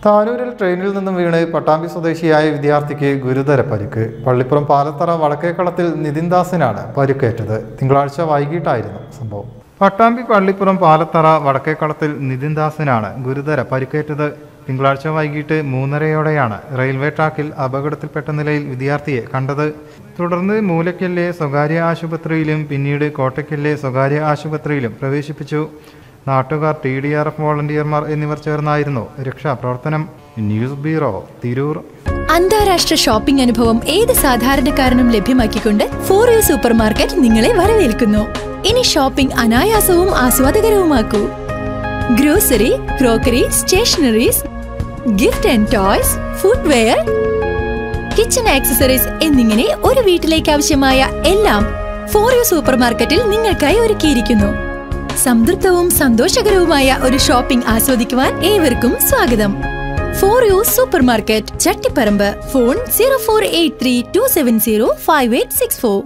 താനൂരിൽ ട്രെയിനിൽ നിന്നും വീണ് പട്ടാമ്പി സ്വദേശിയായ വിദ്യാർത്ഥിക്ക് ഗുരുതര പരിക്ക്. പള്ളിപ്പുറം പാലത്തറ വടക്കേക്കളത്തിൽ നിതിൻ ദാസിനാണ് പരിക്കേറ്റത്. തിങ്കളാഴ്ച വൈകിട്ടായിരുന്നു സംഭവം. പട്ടാമ്പി പള്ളിപ്പുറം പാലത്തറ വടക്കേക്കളത്തിൽ നിതിൻ ദാസിനാണ് ഗുരുതര പരിക്കേറ്റത്. തിങ്കളാഴ്ച വൈകിട്ട് 3:30-യോടെയാണ് റെയിൽവേ ട്രാക്കിൽ അപകടത്തിൽപ്പെട്ട നിലയിൽ വിദ്യാർത്ഥിയെ കണ്ടത്. തുടർന്ന് മൂലക്കല്ലെ സ്വകാര്യ ആശുപത്രിയിലും പിന്നീട് കോട്ടയ്ക്കല്ലെ സ്വകാര്യ ആശുപത്രിയിലും പ്രവേശിപ്പിച്ചു. നാട്ടുകാർ, TDRF വോളണ്ടിയർമാർ എന്നിവർ ചേർന്നായിരുന്നു രക്ഷാപ്രവർത്തനം. News bureau, Tirur. അന്താരാഷ്ട്ര ഷോപ്പിംഗ് അനുഭവം ഏത് സാധാരണക്കാരനും ലഭ്യമാക്കിക്കൊണ്ട് ഫോർ യു സൂപ്പർ മാർക്കറ്റ് നിങ്ങളെ വരവേൽക്കുന്നു. ഇനി ഷോപ്പിംഗ് അനായാസവും ആസ്വാദകരവുമാക്കൂ. Grocery, crockery, stationeries, gift and toys, footwear, kitchen accessories എന്നിങ്ങനെ ഒരു വീട്ടിലേക്ക് ആവശ്യമായ എല്ലാം ഫോർ യു സൂപ്പർ മാർക്കറ്റിൽ നിങ്ങൾക്കായി ഒരുക്കിയിരിക്കുന്നു. സംതൃപ്തവും സന്തോഷകരവുമായ ഒരു ഷോപ്പിംഗ് ആസ്വദിക്കുവാൻ ഏവർക്കും സ്വാഗതം. Four you super market, Chattiparamba. Phone 0483 270 5864.